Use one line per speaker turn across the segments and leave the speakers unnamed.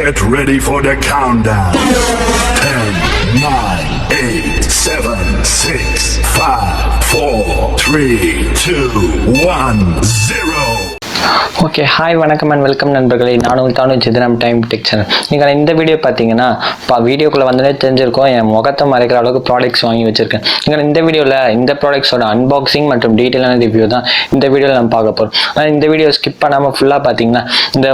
Get ready for the countdown. 10, 9, 8, 7, 6, 5, 4, 3, 2, 1, 0.
Okay, hi வணக்கம் and welcome நண்பர்களே. நானும் Tanuj.M.S சேனல். நீங்கள் இந்த வீடியோ பார்த்தீங்கன்னா வீடியோக்குள்ளே வந்தோடனே தெரிஞ்சிருக்கோம், என் முகத்தை மறைக்கிற அளவுக்கு ப்ராடக்ட்ஸ் வாங்கி வச்சிருக்கேன். நீங்கள் இந்த வீடியோவில் இந்த ப்ராடக்ட்ஸோட அன்பாக்சிங் மற்றும் டீட்டெயிலான ரிவ்யூ தான் இந்த வீடியோவில் நம்ம பார்க்க போகிறோம். ஆனால் இந்த வீடியோ ஸ்கிப் பண்ணாமல் ஃபுல்லாக பார்த்தீங்கன்னா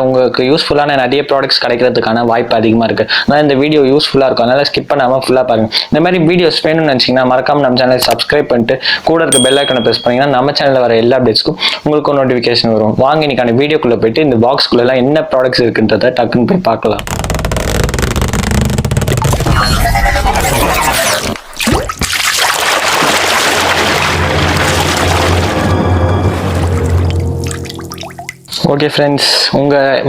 உங்களுக்கு யூஸ்ஃபுல்லான நிறைய ப்ராடக்ட்ஸ் கிடைக்கிறதுக்கான வாய்ப்பு அதிகமாக இருக்குது. ஆனால் இந்த வீடியோ யூஸ்ஃபுல்லாக இருக்கும், அதனால் ஸ்கிப் பண்ணாமல் ஃபுல்லாக பாருங்கள். இந்த மாதிரி வீடியோஸ் வேணும்னு நினச்சிங்கன்னா மறக்காமல் நம்ம சேனலை சப்ஸ்கிரைப் பண்ணிட்டு கூட இருக்க பெல் ஐக்கானை ப்ரெஸ் பண்ணிங்கன்னா நம்ம சேனலில் வர எல்லா அப்டேட்ஸ்க்கும் உங்களுக்கு நோட்டிஃபிகேஷன் வரும். வாங்க இன்னைக்கான வீடியோக்குள்ள போயிட்டு இந்த பாக்ஸ்குள்ள எல்லாம் என்ன ப்ராடக்ட்ஸ் இருக்குன்றத டக்குன்னு போய் பார்க்கலாம். ஓகே ஃப்ரெண்ட்ஸ்,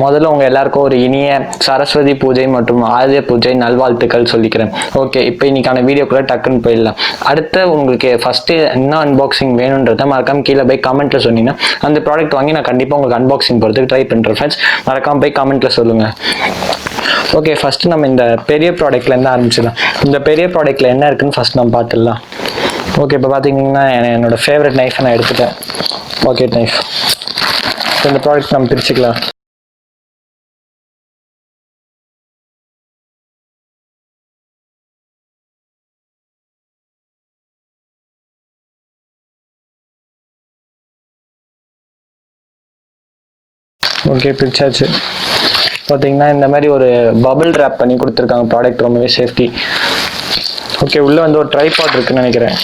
முதல்ல உங்கள் எல்லாருக்கும் ஒரு இனிய சரஸ்வதி பூஜை மற்றும் ஆயுத பூஜை நல்வாழ்த்துக்கள் சொல்லிக்கிறேன். ஓகே, இப்போ இன்னைக்கான வீடியோக்குள்ளே டக்குன்னு போயிடலாம். அடுத்து உங்களுக்கு ஃபஸ்ட்டு என்ன அன்பாக்சிங் வேணுன்றதை மறக்காமல் கீழே போய் கமெண்ட்டில் சொன்னீங்கன்னா அந்த ப்ராடக்ட் வாங்கி நான் கண்டிப்பாக உங்களுக்கு அன்பாக்சிங் போகிறதுக்கு ட்ரை பண்ணுறேன். ஃப்ரெண்ட்ஸ், மறக்காமல் போய் கமெண்ட்டில் சொல்லுங்கள். ஓகே, ஃபஸ்ட்டு நம்ம இந்த பெரிய ப்ராடக்ட்லேருந்து ஆரம்பிச்சிடலாம். இந்த பெரிய ப்ராடக்ட்டில் என்ன இருக்குன்னு ஃபஸ்ட் நம்ம பார்த்துடலாம். ஓகே, இப்போ பார்த்தீங்கன்னா என்னோடய ஃபேவரட் நைஃபை நான் எடுத்துட்டேன். Packet knife. இந்த ப்ராடக்ட் நம்ம பிரிச்சுக்கலாம். ஓகே, பிரிச்சாச்சு. பார்த்தீங்கன்னா இந்த மாதிரி ஒரு பபிள் ரேப் பண்ணி கொடுத்துருக்காங்க. ப்ராடக்ட் ரொம்பவே சேஃப்டி. ஓகே, உள்ள வந்து ஒரு ட்ரைபாட் இருக்குன்னு நினைக்கிறேன்.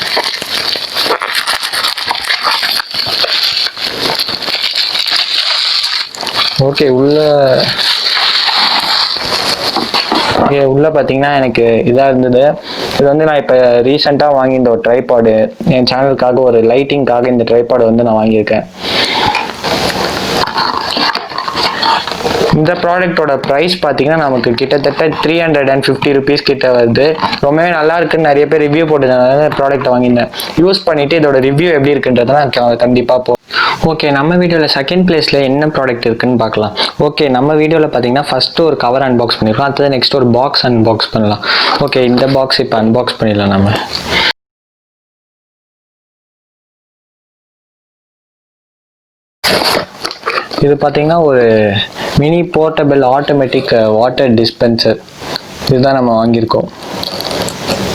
ஓகே, உள்ள பார்த்தீங்கன்னா எனக்கு இதாக இருந்தது. இது வந்து நான் இப்போ ரீசெண்டாக வாங்கியிருந்த ஒரு ட்ரைபாடு, என் சேனலுக்காக ஒரு லைட்டிங்காக இந்த ட்ரைபாடு வந்து நான் வாங்கியிருக்கேன். இந்த ப்ராடக்டோட ப்ரைஸ் பார்த்தீங்கன்னா நமக்கு கிட்டத்தட்ட 350 rupees கிட்ட வருது. ரொம்பவே நல்லா இருக்குன்னு நிறைய பேர் ரிவ்யூ போட்டுருந்தாங்க. ப்ராடக்ட்டை வாங்கியிருந்தேன். யூஸ் பண்ணிவிட்டு இதோட ரிவ்யூ எப்படி இருக்குன்றதை நான் கண்டிப்பாக ஓகே, நம்ம வீடியோவில் செகண்ட் பிளேஸில் என்ன ப்ராடக்ட் இருக்குன்னு பார்க்கலாம். ஓகே, நம்ம வீடியோவில் பார்த்தீங்கன்னா ஃபஸ்ட்டு ஒரு கவர் அன்பாக்ஸ் பண்ணியிருக்கோம். அடுத்தது நெக்ஸ்ட் ஒரு பாக்ஸ் அன்பாக்ஸ் பண்ணலாம். ஓகே, இந்த பாக்ஸ் இப்போ அன்பாக்ஸ் பண்ணிடலாம் நம்ம. இது பார்த்தீங்கன்னா ஒரு mini portable automatic water dispenser. இதுதான் நம்ம வாங்கியிருக்கோம்.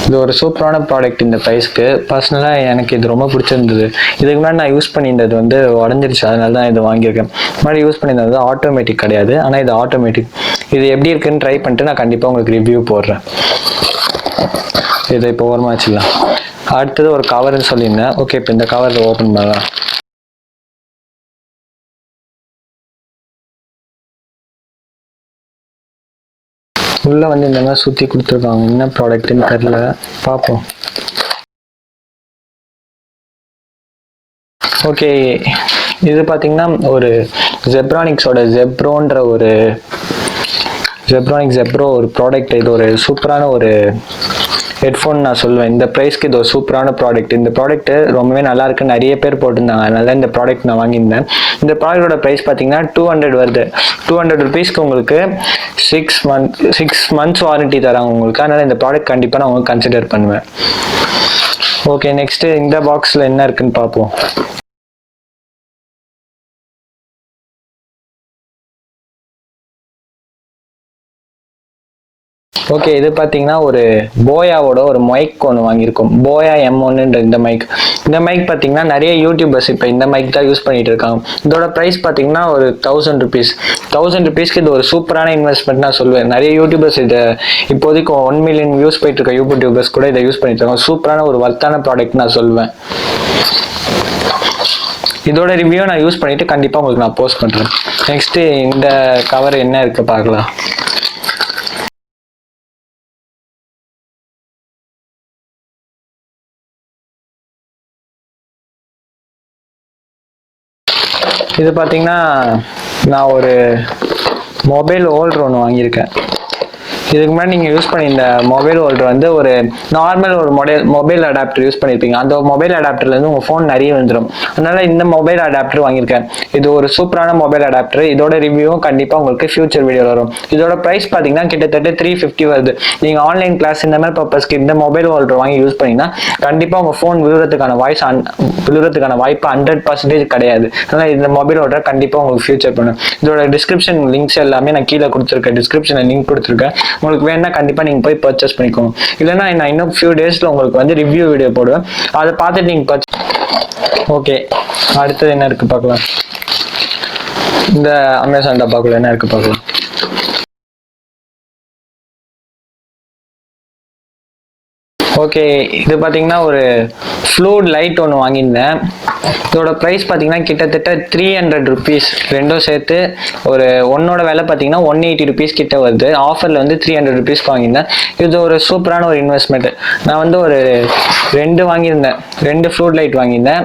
இது ஒரு சூப்பரான ப்ராடக்ட் இந்த ப்ரைஸ்க்கு. பர்சனலாக எனக்கு இது ரொம்ப பிடிச்சிருந்தது. இதுக்கு முன்னாடி நான் யூஸ் பண்ணியிருந்தது வந்து உடஞ்சிருச்சு, அதனால தான் இது வாங்கியிருக்கேன். முன்னாடி யூஸ் பண்ணியிருந்தது ஆட்டோமேட்டிக் கிடையாது, ஆனால் இது ஆட்டோமேட்டிக். இது எப்படி இருக்குன்னு ட்ரை பண்ணிட்டு நான் கண்டிப்பாக உங்களுக்கு ரிவ்யூ போடுறேன். இதை இப்போ ஓரமாக வச்சுக்கலாம். அடுத்தது ஒரு கவர்னு சொல்லியிருந்தேன். ஓகே, இப்போ இந்த கவர் ஓப்பன் பண்ணலாம். உள்ள வந்து இந்த மாதிரி சுற்றி கொடுத்துருக்காங்க. என்ன ப்ராடக்ட்னு தெரியல, பார்ப்போம். ஓகே, இது பார்த்தீங்கன்னா ஒரு ஜெப்ரானிக்ஸோட Zeb-bro ஒரு ப்ராடக்ட். இது ஒரு சூப்பரான ஒரு ஹெட்ஃபோன் நான் சொல்லுவேன். இந்த ப்ரைஸ்க்கு இது ஒரு சூப்பரான ப்ராடக்ட். இந்த ப்ராடக்ட் ரொம்பவே நல்லா இருக்கு, நிறைய பேர் போட்டிருந்தாங்க, அதனால இந்த ப்ராடக்ட் நான் வாங்கியிருந்தேன். இந்த ப்ராடக்டோட ப்ரைஸ் பார்த்தீங்கன்னா 200 வருது. 200 rupeesக்கு உங்களுக்கு 6 months வாரண்டி தராங்க உங்களுக்கு. அதனால இந்த ப்ராடக்ட் கண்டிப்பாக நான் உங்களுக்கு கன்சிடர் பண்ணுவேன். ஓகே, நெக்ஸ்ட் இந்த பாக்ஸில் என்ன இருக்குன்னு பார்ப்போம். ஓகே, இது பார்த்தீங்கன்னா ஒரு போயாவோட ஒரு மைக் ஒன்று வாங்கியிருக்கோம். போயா M1 இந்த மைக். இந்த மைக் பார்த்தீங்கன்னா நிறைய யூடியூபர்ஸ் இப்போ இந்த மைக் தான் யூஸ் பண்ணிட்டு இருக்காங்க. இதோட ப்ரைஸ் பார்த்தீங்கன்னா ஒரு 1000 rupees. 1000 rupeesக்கு இது ஒரு சூப்பரான இன்வெஸ்ட்மெண்ட் நான் சொல்லுவேன். நிறைய யூடியூபர்ஸ் இதை இப்போதைக்கு 1 million வியூஸ் போயிட்டு இருக்க யூடியூபர்ஸ் கூட இதை யூஸ் பண்ணிட்டு இருக்காங்க. சூப்பரான ஒரு வர்த்தான ப்ராடக்ட் நான் சொல்லுவேன். இதோட ரிவ்யூ நான் யூஸ் பண்ணிட்டு கண்டிப்பாக உங்களுக்கு நான் போஸ்ட் பண்ணுறேன். நெக்ஸ்ட் இந்த கவர் என்ன இருக்கு பார்க்கலாம். இது பார்த்தீங்கன்னா நான் ஒரு மொபைல் ஹோல்டர் ஒன்று வாங்கியிருக்கேன். இதுக்கு முன்னாடி நீங்கள் யூஸ் பண்ணி இந்த மொபைல் ஹோல்டர் வந்து ஒரு நார்மல் ஒரு மொபைல் அடாப்டர் யூஸ் பண்ணியிருப்பீங்க. அந்த மொபைல் அடாப்டர்லேருந்து உங்கள் ஃபோன் நிறைய வந்துடும். அதனால இந்த மொபைல் அடாப்டர் வாங்கியிருக்கேன். இது ஒரு சூப்பரான மொபைல் அடாப்டர். இதோட ரிவ்யூவும் கண்டிப்பாக உங்களுக்கு ஃபியூச்சர் வீடியோவில் வரும். இதோட ப்ரைஸ் பார்த்தீங்கன்னா கிட்டத்தட்ட 350 வருது. நீங்கள் ஆன்லைன் கிளாஸ் இந்த மாதிரி பர்பஸ்க்கு இந்த மொபைல் ஹோல்டர் வாங்கி யூஸ் பண்ணிங்கன்னா கண்டிப்பாக உங்கள் ஃபோன் விழுறதுக்கான வாய்ப்பு 100% கிடையாது. அதனால் இந்த மொபைல் ஹோல்டர் கண்டிப்பாக உங்களுக்கு ஃபியூச்சர் பண்ணும். இதோட டிஸ்கிரிப்ஷன் லிங்க்ஸ் எல்லாமே நான் கீழே கொடுத்துருக்கேன். டிஸ்கிரிப்ஷனில் லிங்க் கொடுத்துருக்கேன். உங்களுக்கு வேணா கண்டிப்பாக நீங்கள் போய் பர்ச்சேஸ் பண்ணிக்கோங்க. இல்லைன்னா நான் இன்னும் ஃபியூ டேஸில் உங்களுக்கு வந்து ரிவ்யூ வீடியோ போடுவேன். அதை பார்த்துட்டு நீங்கள் ஓகே, அடுத்தது என்ன இருக்குது பார்க்கலாம். இந்த அமேசான் டப்பாக்குள்ள என்ன இருக்குது பார்க்கலாம். ஓகே, இது பார்த்தீங்கன்னா ஒரு ஃப்ளூட் லைட் ஒன்று வாங்கியிருந்தேன். இதோட ப்ரைஸ் பார்த்தீங்கன்னா கிட்டத்தட்ட 300 ருபீஸ். ரெண்டும் சேர்த்து ஒரு ஒன்னோட விலை பார்த்தீங்கன்னா 180 ருபீஸ் கிட்ட வருது. ஆஃபரில் வந்து 300 ருபீஸ் வாங்கியிருந்தேன். இது ஒரு சூப்பரான ஒரு இன்வெஸ்ட்மெண்ட். நான் வந்து ஒரு 2 ஃப்ளூட் லைட் வாங்கியிருந்தேன்.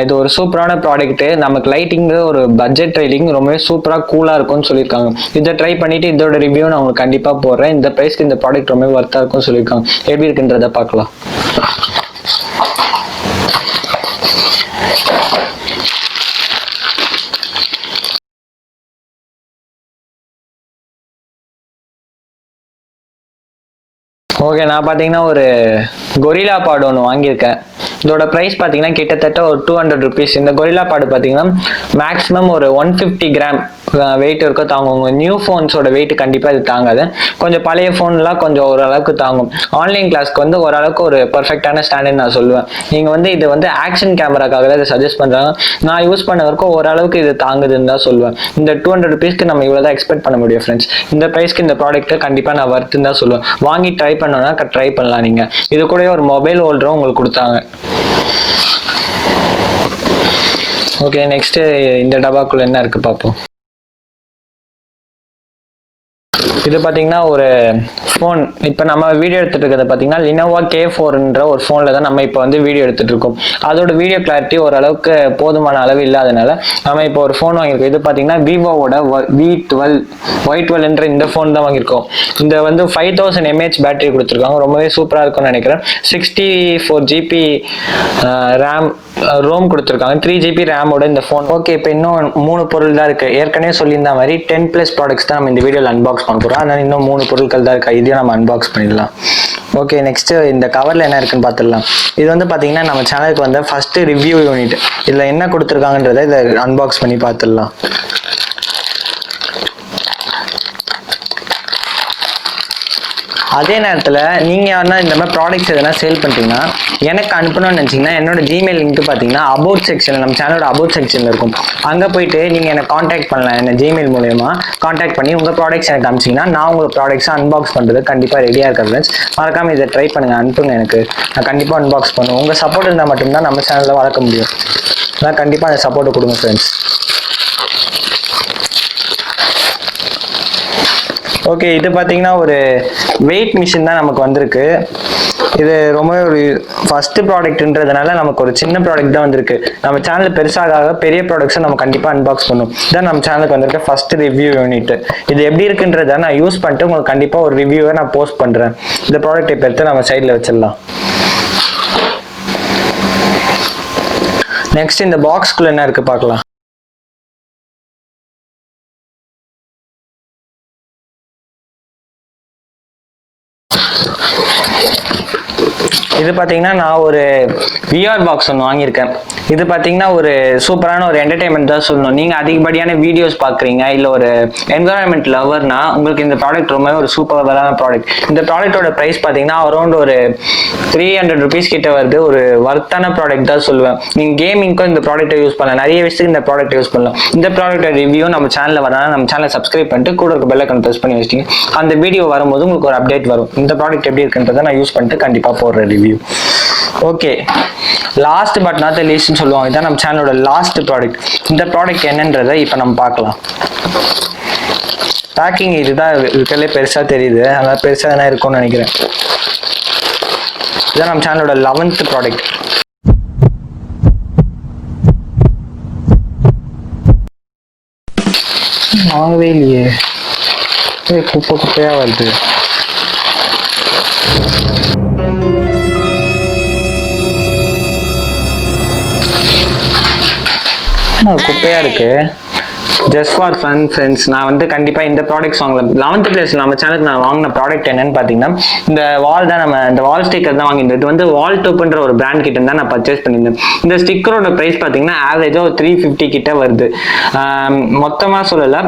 இது ஒரு சூப்பரான ப்ராடக்ட்டு. நமக்கு லைட்டிங்கு ஒரு பட்ஜெட் லைட்டிங் ரொம்பவே சூப்பராக கூலாக இருக்கும்னு சொல்லியிருக்காங்க. இதை ட்ரை பண்ணிவிட்டு இதோட ரிவ்யூ நான் உங்களுக்கு கண்டிப்பாக போடுறேன். இந்த ப்ரைஸ்க்கு இந்த ப்ராடக்ட் ரொம்பவே ஒர்த்தாக இருக்கும்னு சொல்லியிருக்காங்க. எப்படி இருக்குன்றதை பார்க்கலாம். ஓகே, நான் பார்த்தீங்கன்னா ஒரு கொரில்லா பாடு ஒன்று வாங்கியிருக்கேன். இதோட ப்ரைஸ் பார்த்தீங்கன்னா கிட்டத்தட்ட ஒரு 200 ருபீஸ். இந்த கொரில்லா பாடு பார்த்தீங்கன்னா மேக்ஸிமம் ஒரு 150 கிராம் வெயிட் இருக்க தாங்கும். உங்கள் நியூ ஃபோன்ஸோட வெயிட் கண்டிப்பாக இது தாங்காது. கொஞ்சம் பழைய ஃபோன்லாம் கொஞ்சம் ஓரளவுக்கு தாங்கும். ஆன்லைன் கிளாஸ்க்கு வந்து ஓரளவுக்கு ஒரு பர்ஃபெக்டான ஸ்டாண்டர்ட் நான் சொல்லுவேன். நீங்கள் வந்து இது வந்து ஆக்ஷன் கேமராக்காக தான் இதை சஜஸ்ட் பண்ணுறாங்க. நான் யூஸ் பண்ண வரைக்கும் ஓரளவுக்கு இது தாங்குதுன்னு தான் சொல்லுவேன். இந்த 200 ருபீஸ்க்கு நம்ம இவ்வளோ தான் எக்ஸ்பெக்ட் பண்ண முடியும் ஃப்ரெண்ட்ஸ். இந்த ப்ரைஸ்க்கு இந்த ப்ராடக்ட்டை கண்டிப்பாக நான் வர்த்துன்னு தான் சொல்லுவேன். வாங்கி ட்ரை பண்ணோன்னா ட்ரை பண்ணலாம். நீங்கள் இது கூட ஒரு மொபைல் ஹோல்டரும் உங்களுக்கு கொடுத்தாங்க. ஓகே, நெக்ஸ்ட் இந்த டப்பாக்குள்ள என்ன இருக்கு பார்ப்போம். இது பார்த்தீங்கன்னா ஒரு ஃபோன். இப்போ நம்ம வீடியோ எடுத்துட்டு இருக்கிறது பார்த்தீங்கன்னா லினோவா K4ன்ற ஒரு ஃபோனில் தான் நம்ம இப்போ வந்து வீடியோ எடுத்துட்டு இருக்கோம். அதோட வீடியோ கிளாரிட்டி ஓரளவுக்கு போதுமான அளவு இல்லாதனால நம்ம இப்போ ஒரு ஃபோன் வாங்கியிருக்கோம். இது பார்த்தீங்கன்னா விவோவோட Y12 இந்த ஃபோன் தான் வாங்கியிருக்கோம். இந்த வந்து 5000 mAh பேட்டரி கொடுத்துருக்காங்க. ரொம்பவே சூப்பராக இருக்கும்னு நினைக்கிறேன். 64 GB ரோம் கொடுத்துருக்காங்க. 3 GB ரேமோட இந்த ஃபோன். ஓகே, இப்போ இன்னும் 3 பொருள் தான் இருக்குது. ஏற்கனவே சொல்லியிருந்த மாதிரி 10+ ப்ராடக்ட்ஸ் தான் நம்ம இந்த வீடியோவில் அன்பாக்ஸ் பண்ண போகிறோம். அதனால் இன்னும் 3 பொருட்கள் தான் இருக்குது. இதையும் நம்ம அன்பாக்ஸ் பண்ணிடலாம். ஓகே, நெக்ஸ்ட்டு இந்த கவரில் என்ன இருக்குன்னு பார்த்துடலாம். இது வந்து பார்த்தீங்கன்னா நம்ம சேனலுக்கு வந்து ஃபஸ்ட்டு ரிவ்யூ யூனிட். இதில் என்ன கொடுத்துருக்காங்கன்றதை இதை அன்பாக்ஸ் பண்ணி பார்த்துடலாம். அதே நேரத்தில் நீங்கள் யாருன்னா இந்த மாதிரி ப்ராடக்ட்ஸ் எதனா சேல் பண்ணிட்டீங்கன்னா எனக்கு அனுப்பணும்னு நினச்சிங்கன்னா என்னோட ஜிமெயில் லிங்க் பார்த்தீங்கன்னா அபவுட் செக்ஷன், நம்ம சேனலோட அபவுட் செக்ஷனில் இருக்கும். அங்கே போயிட்டு நீங்கள் என்னை காண்டாக்ட் பண்ணலாம். என்ன ஜிமெயில் மூலயமா காண்டாக்ட் பண்ணி உங்கள் ப்ராடக்ட்ஸ் எனக்கு அனுப்பிச்சிங்கன்னா நான் உங்கள் ப்ராடக்ட்ஸை அன்பாக்ஸ் பண்ணுறது கண்டிப்பாக ரெடியாக இருக்கேன் ஃப்ரெண்ட்ஸ். மறக்காமல் இதை ட்ரை பண்ணுங்கள், அனுப்புங்க. எனக்கு நான் கண்டிப்பாக அன்பாக்ஸ் பண்ணுவேன். உங்கள் சப்போர்ட் இருந்தால் மட்டும்தான் நம்ம சேனலில் வளர்க்க முடியும். அதான் கண்டிப்பாக அந்த சப்போர்ட்டை கொடுங்க ஃப்ரெண்ட்ஸ். ஓகே, இது பார்த்தீங்கன்னா ஒரு வெயிட் மிஷின் தான் நமக்கு வந்திருக்கு. இது ரொம்ப ஒரு ஃபர்ஸ்ட் ப்ராடக்ட்ன்றதுனால நமக்கு ஒரு சின்ன ப்ராடக்ட் தான் வந்திருக்கு. நம்ம சேனல் பெருசாக பெரிய ப்ராடக்ட்ஸை நம்ம கண்டிப்பாக அன்பாக்ஸ் பண்ணும். இதான் நம்ம சேனலுக்கு வந்திருக்க ஃபர்ஸ்ட் ரிவ்யூ யூனிட். இது எப்படி இருக்குன்றதை நான் யூஸ் பண்ணிட்டு உங்களுக்கு கண்டிப்பாக ஒரு ரிவ்யூவை நான் போஸ்ட் பண்ணுறேன். இந்த ப்ராடக்ட்டை இப்போ எடுத்து நம்ம சைடில் வச்சிடலாம். நெக்ஸ்ட் இந்த பாக்ஸ்குள்ளே என்ன இருக்குது பார்க்கலாம். இது பார்த்தீங்கன்னா நான் ஒரு விஆர் பாக்ஸ் ஒன்று வாங்கியிருக்கேன். இது பார்த்தீங்கன்னா ஒரு சூப்பரான ஒரு என்டர்டைன்மெண்ட் தான் சொல்லணும். நீங்கள் அதிகப்படியான வீடியோஸ் பார்க்குறீங்க, இல்லை ஒரு என்வரான்மெண்ட் லவர்னா உங்களுக்கு இந்த ப்ராடக்ட் ரொம்பவே ஒரு சூப்பரான ப்ராடக்ட். இந்த ப்ராடக்டோட ப்ரைஸ் பார்த்தீங்கன்னா அரௌண்ட் ஒரு 300 ருபீஸ் கிட்ட வருது. ஒரு வர்த்தான ப்ராடக்ட் தான் சொல்லுவேன். நீங்கள் கேமிங்க்கும் இந்த ப்ராடக்ட்டை யூஸ் பண்ணலாம், நிறைய விஷயத்துக்கு இந்த ப்ராடக்ட் யூஸ் பண்ணலாம். இந்த ப்ராடக்ட்டோட ரிவ்யூ நம்ம சேனலில் வரனால நம்ம சேனலை சப்ஸ்கிரைப் பண்ணிட்டு கூட இருக்க பெல் ஐகான் ப்ரெஸ் பண்ணி வச்சிட்டிங்க. அந்த வீடியோ வரும்போது உங்களுக்கு ஒரு அப்டேட் வரும். இந்த ப்ராடக்ட் எப்படி இருக்குன்றதை நான் யூஸ் பண்ணிட்டு கண்டிப்பாக போடுறேன் review. Okay, last but not லீஸ்ட்னு சொல்லுவாங்க. இதான் நம்ம சேனலோட லாஸ்ட் ப்ராடக்ட். இந்த ப்ராடக்ட் என்னன்றதை இப்போ நம்ம பார்க்கலாம். பேக்கிங் இதுதான் இருக்கிறதுலே பெருசாக தெரியுது, அதனால் பெருசாக தானே இருக்கும்னு நினைக்கிறேன். இதான் நம்ம சேனலோட 11th ப்ராடக்ட். வாங்கவே இல்லையே. குப்பையா வருது. குப்பையா இருக்கு. ஜஸ்ட் ஃபார் ஃபன் ஃப்ரெண்ட்ஸ், நான் வந்து கண்டிப்பாக இந்த ப்ராடக்ட்ஸ் வாங்கல. 11th பிளேஸ் நம்ம சேனலுக்கு நான் வாங்கின ப்ராடக்ட் என்னன்னு பார்த்தீங்கன்னா இந்த வால் தான். நம்ம இந்த வால் ஸ்டிக்கர் தான் வாங்கியிருந்தோம். இது வந்து Walltopன்ற ஒரு பிராண்ட் கிட்ட தான் நான் பர்ச்சேஸ் பண்ணியிருந்தேன். இந்த ஸ்டிக்கரோட ப்ரைஸ் பார்த்தீங்கன்னா ஆவரேஜாக ஒரு 350 கிட்ட வருது. மொத்தமாக சொல்லலை,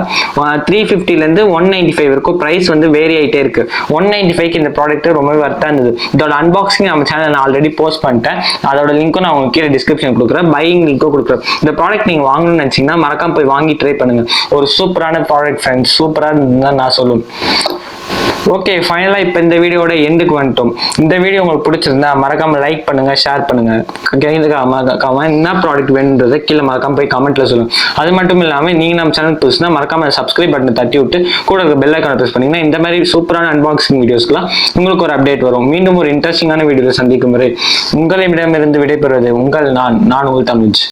350லேருந்து 195 வரைக்கும் ப்ரைஸ் வந்து வேரி ஆகிட்டே இருக்கு. 195க்கு இந்த ப்ராடக்ட் ரொம்பவே வர்த்தாக இருந்தது. இதோட அன்பாக்சிங் நம்ம சேனல் நான் ஆல்ரெடி போஸ்ட் பண்ணிட்டேன். அதோட லிங்க்கும் நான் உங்களுக்கு கீழே டிஸ்கிரிப்ஷன் கொடுக்குறேன். பையிங் லிங்க்கும் கொடுக்குறேன். இந்த ப்ராடக்ட் நீங்கள் வாங்கணும்னு நினச்சிங்கன்னா மறக்காம போய் வாங்கி ட்ரை பண்ணுங்க. ஒரு சூப்பரான ப்ராடக்ட் ஃப்ரெண்ட்ஸ், சூப்பரா இருந்தா நான் சொல்லுவேன். ஓகே, ஃபைனலா இப்போ இந்த வீடியோட எண்டுக்கு வந்துட்டோம். இந்த வீடியோ உங்களுக்கு பிடிச்சிருந்தா மறக்காம லைக் பண்ணுங்க, ஷேர் பண்ணுங்க. என்ன ப்ராடக்ட் வேணுன்றதை கீழே மறக்காம போய் கமெண்ட்ல சொல்லுங்க. அது மட்டும் இல்லாம நீங்க நம்ம சேனல் புதுசுனா மறக்காம சப்ஸ்கிரைப் பட்டனை தட்டி விட்டு கூட இருக்க பெல் ஐகானை பிரஸ் பண்ணீங்கன்னா இந்த மாதிரி சூப்பரான அன்பாக்சிங் வீடியோஸ்க்குலாம் உங்களுக்கு ஒரு அப்டேட் வரும். மீண்டும் ஒரு இன்ட்ரெஸ்டிங்கான வீடியோவில் சந்திக்கும் வரை உங்களிடமிருந்து விடைபெறுவது நான் உங்கள் தனுஜ்.